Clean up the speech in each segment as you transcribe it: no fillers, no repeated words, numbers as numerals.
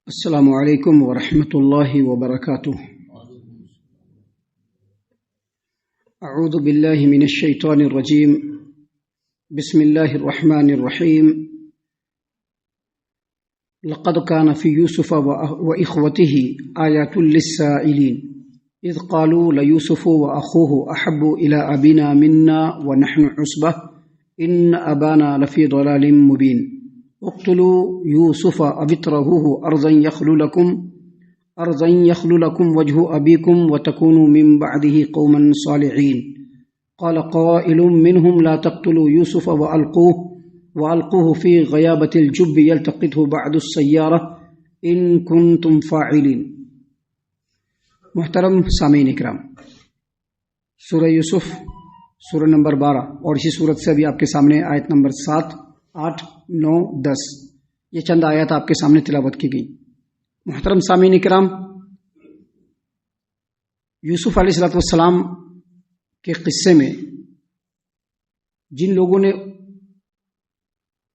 السلام علیکم ورحمۃ اللہ وبرکاتہ۔ اعوذ باللہ من الشیطان الرجیم، بسم اللہ الرحمن الرحیم۔ لقد كان في يوسف وإخوته آيات للسائلين إذ قالوا ليوسف وأخوه أحب إلى أبينا منا ونحن عصبة إن أبانا لفي ضلال مبين اقتلوا يوسف أو اطرحوه أرضا يخل لكم وجه أبيكم وتكونوا من بعده قوما صالحين قال قائل منهم لا تقتلوا يوسف وألقوه في غيابة الجب يلتقطه بعض السيارة إن كنتم فاعلين۔ محترم سامعین اکرام، سورہ یوسف سورہ نمبر 12 اور اسی صورت سے ابھی آپ کے سامنے آیت نمبر 7، 8، 9، 10 یہ چند آیات آپ کے سامنے تلاوت کی گئی۔ محترم سامعین اکرام، یوسف علیہ السلام کے قصے میں جن لوگوں نے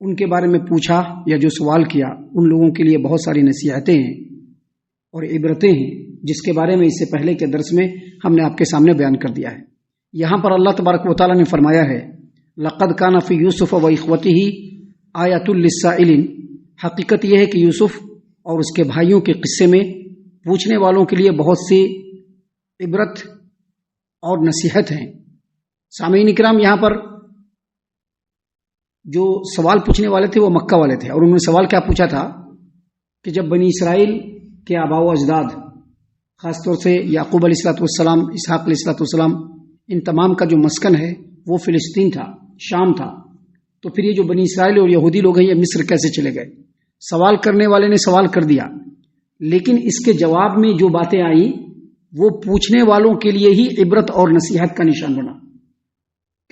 ان کے بارے میں پوچھا یا جو سوال کیا، ان لوگوں کے لیے بہت ساری نصیحتیں ہیں اور عبرتیں ہیں، جس کے بارے میں اس سے پہلے کے درس میں ہم نے آپ کے سامنے بیان کر دیا ہے۔ یہاں پر اللہ تبارک و تعالیٰ نے فرمایا ہے لقد كان في يوسف وإخوته آیات للسائلین، حقیقت یہ ہے کہ یوسف اور اس کے بھائیوں کے قصے میں پوچھنے والوں کے لیے بہت سی عبرت اور نصیحت ہیں۔ سامعین اکرام، یہاں پر جو سوال پوچھنے والے تھے وہ مکہ والے تھے، اور انہوں نے سوال کیا پوچھا تھا کہ جب بنی اسرائیل کے آباء و اجداد، خاص طور سے یعقوب علیہ السلام، اسحاق علیہ السلام، ان تمام کا جو مسکن ہے وہ فلسطین تھا، شام تھا، تو پھر یہ جو بنی اسرائیل اور یہودی لوگ ہیں یہ مصر کیسے چلے گئے؟ سوال کرنے والے نے سوال کر دیا، لیکن اس کے جواب میں جو باتیں آئیں وہ پوچھنے والوں کے لیے ہی عبرت اور نصیحت کا نشان بنا،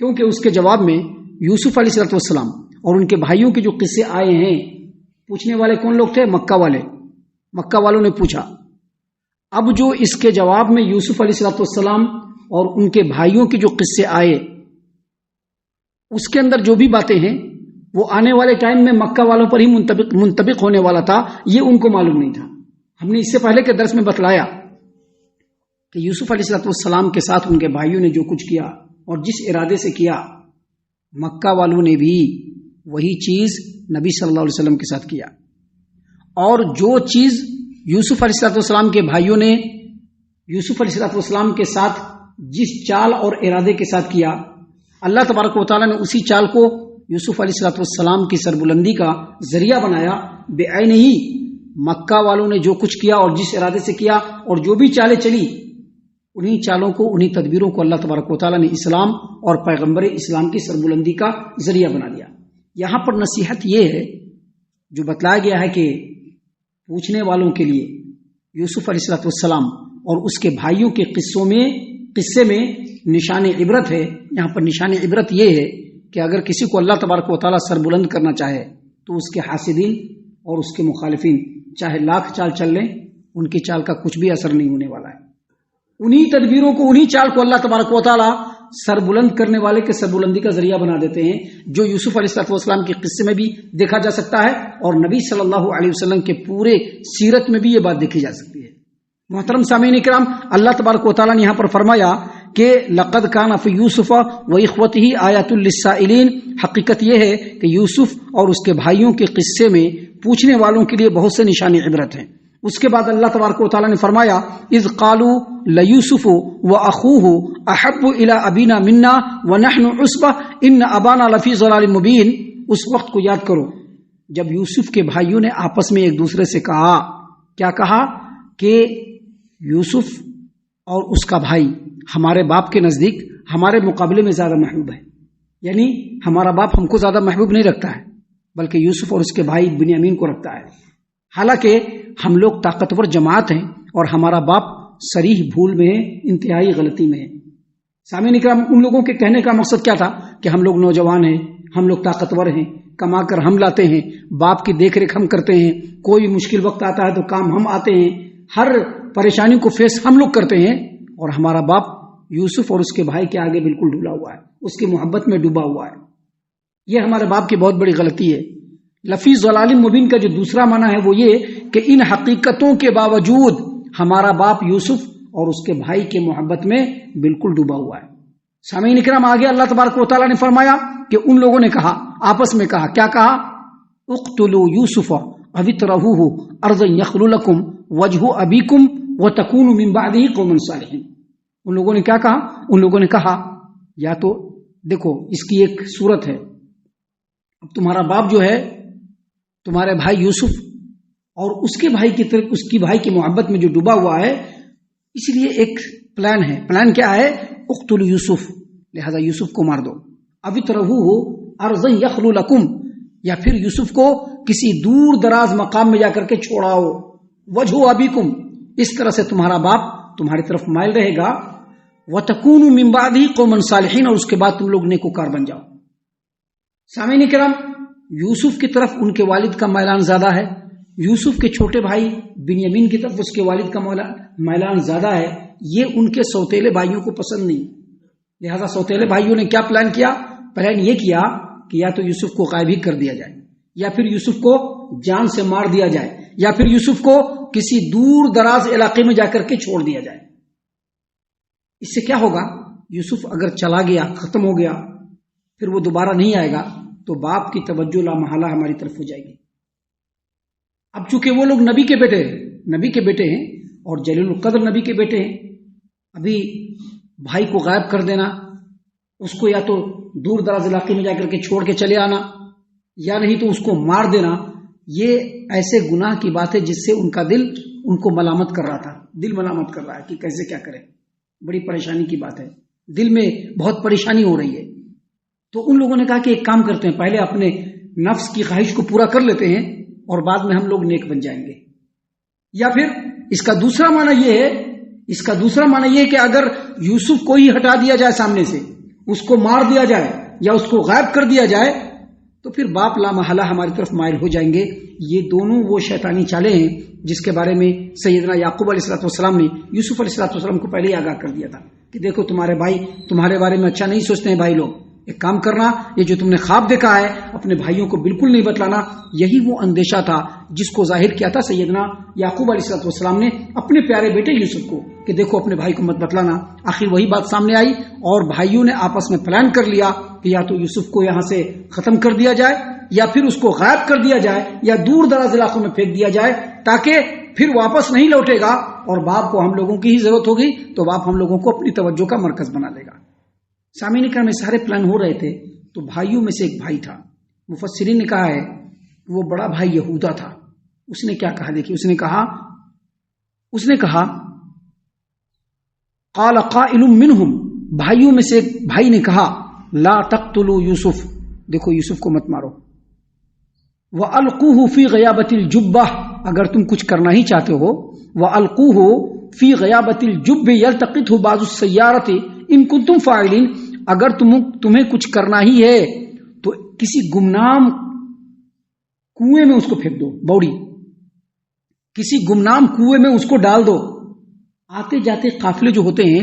کیونکہ اس کے جواب میں یوسف علیہ السلام اور ان کے بھائیوں کے جو قصے آئے ہیں، پوچھنے والے کون لوگ تھے؟ مکہ والے۔ مکہ والوں نے پوچھا۔ اب جو اس کے جواب میں یوسف علیہ السلام اور ان کے بھائیوں کے جو قصے آئے، اس کے اندر جو بھی باتیں ہیں وہ آنے والے ٹائم میں مکہ والوں پر ہی منطبق ہونے والا تھا، یہ ان کو معلوم نہیں تھا۔ ہم نے اس سے پہلے کے درس میں بتلایا کہ یوسف علیہ السلام کے ساتھ ان کے بھائیوں نے جو کچھ کیا اور جس ارادے سے کیا، مکہ والوں نے بھی وہی چیز نبی صلی اللہ علیہ وسلم کے ساتھ کیا، اور جو چیز یوسف علیہ السلام کے بھائیوں نے یوسف علیہ السلام کے ساتھ جس چال اور ارادے کے ساتھ کیا، اللہ تبارک و تعالیٰ نے اسی چال کو یوسف علیہ السلام کی سربلندی کا ذریعہ بنایا۔ بے عین ہی مکہ والوں نے جو کچھ کیا اور جس ارادے سے کیا اور جو بھی چالیں چلی، انہی چالوں کو، انہی تدبیروں کو اللہ تبارک و تعالیٰ نے اسلام اور پیغمبر اسلام کی سربلندی کا ذریعہ بنا دیا۔ یہاں پر نصیحت یہ ہے جو بتلایا گیا ہے کہ پوچھنے والوں کے لیے یوسف علیہ السلام اور اس کے بھائیوں کے قصے میں نشان عبرت ہے۔ یہاں پر نشان عبرت یہ ہے کہ اگر کسی کو اللہ تبارک و تعالیٰ سربلند کرنا چاہے تو اس کے حاسدین اور اس کے مخالفین چاہے لاکھ چال چل لیں، ان کی چال کا کچھ بھی اثر نہیں ہونے والا ہے۔ انہی تدبیروں کو، انہی چال کو اللہ تبارک و تعالیٰ سربلند کرنے والے کے سربلندی کا ذریعہ بنا دیتے ہیں، جو یوسف علیہ السلام کے قصے میں بھی دیکھا جا سکتا ہے اور نبی صلی اللہ علیہ وسلم کے پورے سیرت میں بھی یہ بات دیکھی جا سکتی ہے۔ محترم سامعین اکرام، اللہ تبارک و تعالیٰ نے یہاں پر فرمایا کہ لقد كان في يوسف واخوته آیات للسائلین، حقیقت یہ ہے کہ یوسف اور اس کے بھائیوں کے قصے میں پوچھنے والوں کے لیے بہت سے نشان عبرت ہیں۔ اس کے بعد اللہ تبارک و تعالیٰ نے فرمایا اذ قالوا لیوسف واخوه احب الى ابینا منا ونحن عصبہ ان ابانا لفی ضلال مبین۔ اس وقت کو یاد کرو جب یوسف کے بھائیوں نے آپس میں ایک دوسرے سے کہا، کیا کہا؟ کہ یوسف اور اس کا بھائی ہمارے باپ کے نزدیک ہمارے مقابلے میں زیادہ محبوب ہے، یعنی ہمارا باپ ہم کو زیادہ محبوب نہیں رکھتا ہے بلکہ یوسف اور اس کے بھائی بنیامین کو رکھتا ہے، حالانکہ ہم لوگ طاقتور جماعت ہیں اور ہمارا باپ صریح بھول میں ہے، انتہائی غلطی میں ہے۔ سامعین اکرام، ان لوگوں کے کہنے کا مقصد کیا تھا کہ ہم لوگ نوجوان ہیں، ہم لوگ طاقتور ہیں، کما کر ہم لاتے ہیں، باپ کی دیکھ ریکھ ہم کرتے ہیں، کوئی مشکل وقت آتا ہے تو کام ہم آتے ہیں، ہر پریشانی کو فیس ہم لوگ کرتے ہیں، اور ہمارا باپ یوسف اور اس کے بھائی کے آگے بالکل ڈھلا ہوا ہے، اس کی محبت میں ڈوبا ہوا ہے۔ یہ ہمارے باپ کی بہت بڑی غلطی ہے۔ لفی ضلال مبین کا جو دوسرا معنی ہے وہ یہ کہ ان حقیقتوں کے باوجود ہمارا باپ یوسف اور اس کے بھائی کے محبت میں بالکل ڈوبا ہوا ہے۔ سامعین کرام، آگے اللہ تبارک و تعالیٰ نے فرمایا کہ ان لوگوں نے کہا، آپس میں کہا، کیا کہا؟ اقتلوا یوسف او اطرحوہ ارضا یخل لکم وجہ ابیکم وتکونوا من بعدہ قوما صالحین۔ ان لوگوں نے کیا کہا؟ ان لوگوں نے کہا، یا تو دیکھو اس کی ایک صورت ہے، اب تمہارا باپ جو ہے تمہارے بھائی یوسف اور اس کے بھائی کی طرف، اس کی بھائی کی محبت میں جو ڈوبا ہوا ہے، اس لیے ایک پلان ہے۔ پلان کیا ہے؟ اقتلوا یوسف، لہذا یوسف کو مار دو، اب اترہوہ ارضا یخل لکم، یا پھر یوسف کو کسی دور دراز مقام میں جا کر کے چھوڑاؤ، وجہ ابیکم، اس طرح سے تمہارا باپ تمہاری طرف مائل رہے گا، وتکونوا من بعدہ قوما صالحین، اور اس کے بعد تم لوگ نیکوکار بن جاؤ۔ سامعین کرام، یوسف کی طرف ان کے والد کا میلان زیادہ ہے، یوسف کے چھوٹے بھائی بنیامین کی طرف اس کے والد کا میلان زیادہ ہے، یہ ان کے سوتیلے بھائیوں کو پسند نہیں، لہذا سوتیلے بھائیوں نے کیا پلان کیا؟ پلان یہ کیا کہ یا تو یوسف کو غائب ہی کر دیا جائے، یا پھر یوسف کو جان سے مار دیا جائے، یا پھر یوسف کو کسی دور دراز علاقے میں جا کر کے چھوڑ دیا جائے۔ اس سے کیا ہوگا؟ یوسف اگر چلا گیا، ختم ہو گیا، پھر وہ دوبارہ نہیں آئے گا تو باپ کی توجہ لامحالہ ہماری طرف ہو جائے گی۔ اب چونکہ وہ لوگ نبی کے بیٹے ہیں اور جلیل القدر نبی کے بیٹے ہیں، ابھی بھائی کو غائب کر دینا، اس کو یا تو دور دراز علاقے میں جا کر کے چھوڑ کے چلے آنا، یا نہیں تو اس کو مار دینا، یہ ایسے گناہ کی بات ہے جس سے ان کا دل ان کو ملامت کر رہا تھا، دل ملامت کر رہا ہے کہ کیسے کیا کرے، بڑی پریشانی کی بات ہے، دل میں بہت پریشانی ہو رہی ہے۔ تو ان لوگوں نے کہا کہ ایک کام کرتے ہیں، پہلے اپنے نفس کی خواہش کو پورا کر لیتے ہیں اور بعد میں ہم لوگ نیک بن جائیں گے۔ یا پھر اس کا دوسرا معنی یہ ہے کہ اگر یوسف کو ہی ہٹا دیا جائے سامنے سے، اس کو مار دیا جائے یا اس کو غائب کر دیا جائے، تو پھر باپ لامحالہ ہماری طرف مائل ہو جائیں گے۔ یہ دونوں وہ شیطانی چالیں ہیں جس کے بارے میں سیدنا یعقوب علیہ السلام نے یوسف علیہ السلام کو پہلے ہی آگاہ کر دیا تھا کہ دیکھو تمہارے بھائی تمہارے بارے میں اچھا نہیں سوچتے ہیں، بھائی لوگ ایک کام کرنا، یہ جو تم نے خواب دیکھا ہے اپنے بھائیوں کو بالکل نہیں بتلانا۔ یہی وہ اندیشہ تھا جس کو ظاہر کیا تھا سیدنا یعقوب علیہ السلام نے اپنے پیارے بیٹے یوسف کو کہ دیکھو اپنے بھائی کو مت بتلانا۔ آخر وہی بات سامنے آئی اور بھائیوں نے آپس میں پلان کر لیا کہ یا تو یوسف کو یہاں سے ختم کر دیا جائے یا پھر اس کو غائب کر دیا جائے یا دور دراز علاقوں میں پھینک دیا جائے، تاکہ پھر واپس نہیں لوٹے گا اور باپ کو ہم لوگوں کی ہی ضرورت ہوگی تو باپ ہم لوگوں کو اپنی توجہ کا مرکز بنا لے گا۔ سامعین کرام، میں سارے پلان ہو رہے تھے تو بھائیوں میں سے ایک بھائی تھا، مفسرین نے کہا ہے وہ بڑا بھائی یہودا تھا۔ اس نے کیا کہا؟ دیکھیے، اس نے کہا قال قائل منہم، بھائیوں میں سے ایک بھائی نے کہا لا تقتلوا یوسف، دیکھو یوسف کو مت مارو، وَأَلْقُوهُ فِي غَيَابَةِ الْجُبَّةِ، اگر تم کچھ کرنا ہی چاہتے ہو، وَأَلْقُوهُ فِي غَيَابَةِ الْجُبِّ يَلْتَقِطْهُ بَعْضُ السَّيَّارَةِ إِن كُنتُمْ فَاعِلِينَ، اگر تمہیں کچھ کرنا ہی ہے تو کسی گمنام کنویں میں اس کو پھینک دو، بوڑی کسی گمنام کنویں میں اس کو ڈال دو۔ آتے جاتے قافلے جو ہوتے ہیں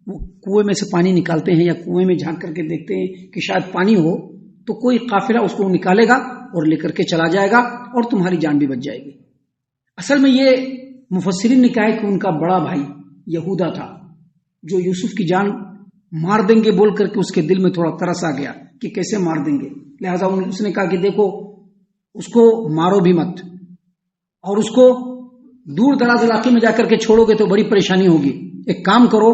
وہ کنویں میں سے پانی نکالتے ہیں یا کنویں میں جھانک کر کے دیکھتے ہیں کہ شاید پانی ہو، تو کوئی قافلہ اس کو نکالے گا اور لے کر کے چلا جائے گا اور تمہاری جان بھی بچ جائے گی۔ اصل میں یہ مفسرین نے کہا ہے کہ ان کا بڑا بھائی یہودا تھا جو یوسف کی جان مار دیں گے بول کر کے اس کے دل میں تھوڑا ترس آ گیا کہ کیسے مار دیں گے، لہذا اس نے کہا کہ دیکھو اس کو مارو بھی مت اور اس کو دور دراز علاقے میں جا کر کے چھوڑو گے تو بڑی پریشانی ہوگی۔ ایک کام کرو،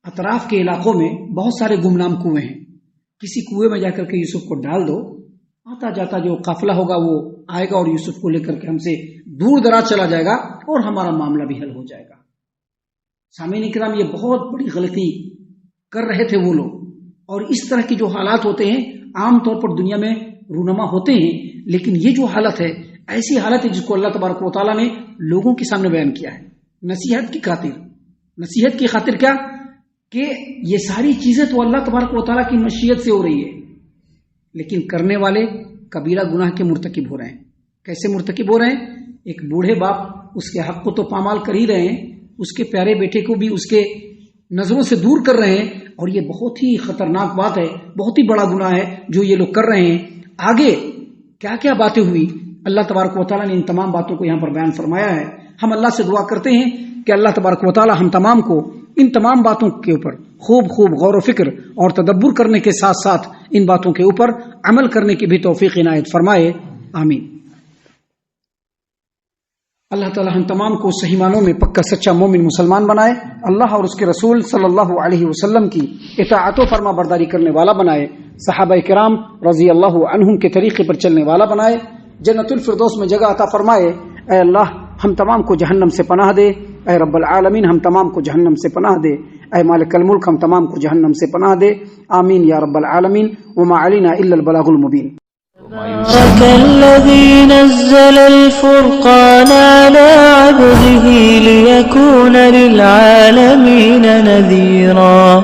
اطراف کے علاقوں میں بہت سارے گمنام کنویں ہیں، کسی کنویں میں جا کر کے یوسف کو ڈال دو، آتا جاتا جو قافلہ ہوگا وہ آئے گا اور یوسف کو لے کر کے ہم سے دور دراز چلا جائے گا اور ہمارا معاملہ بھی حل ہو جائے گا۔ سامعین کرام، یہ بہت بڑی غلطی کر رہے تھے وہ لوگ، اور اس طرح کی جو حالات ہوتے ہیں عام طور پر دنیا میں رونما ہوتے ہیں، لیکن یہ جو حالت ہے ایسی حالت ہے جس کو اللہ تبارک و تعالیٰ نے لوگوں کے سامنے بیان کیا ہے نصیحت کی خاطر کیا کہ یہ ساری چیزیں تو اللہ تبارک و تعالیٰ کی مشیت سے ہو رہی ہے، لیکن کرنے والے کبیرہ گناہ کے مرتکب ہو رہے ہیں۔ کیسے مرتکب ہو رہے ہیں؟ ایک بوڑھے باپ اس کے حق کو تو پامال کر ہی رہے ہیں، اس کے پیارے بیٹے کو بھی اس کے نظروں سے دور کر رہے ہیں، اور یہ بہت ہی خطرناک بات ہے، بہت ہی بڑا گناہ ہے جو یہ لوگ کر رہے ہیں۔ آگے کیا کیا باتیں ہوئی اللہ تبارک و تعالیٰ نے ان تمام باتوں کو یہاں پر بیان فرمایا ہے. ہم اللہ سے دعا کرتے ہیں کہ اللہ تبارک و تعالیٰ ہم تمام کو ان تمام باتوں کے اوپر خوب غور و فکر اور تدبر کرنے کے ساتھ ساتھ ان باتوں کے اوپر عمل کرنے کی بھی توفیق عنایت فرمائے. آمین. اللہ تعالیٰ ہم تمام کو صحیح معنوں میں پکا سچا مومن مسلمان بنائے. اللہ اور اس کے رسول صلی اللہ علیہ وسلم کی اطاعت و فرما برداری کرنے والا بنائے. صحابہ کرام رضی اللہ عنہم کے طریقے پر چلنے والا بنائے. جنت الفردوس میں جگہ عطا فرمائے. اے اللہ ہم تمام کو جہنم سے پناہ دے. اے رب العالمین ہم تمام کو جہنم سے پناہ دے. اے مالک الملک ہم تمام کو جہنم سے پناہ دے. آمین یا رب العالمین. وما علینا الا البلاغ المبین. تبارك الذي نزل الفرقان على عبده ليكون للعالمين نذيرا.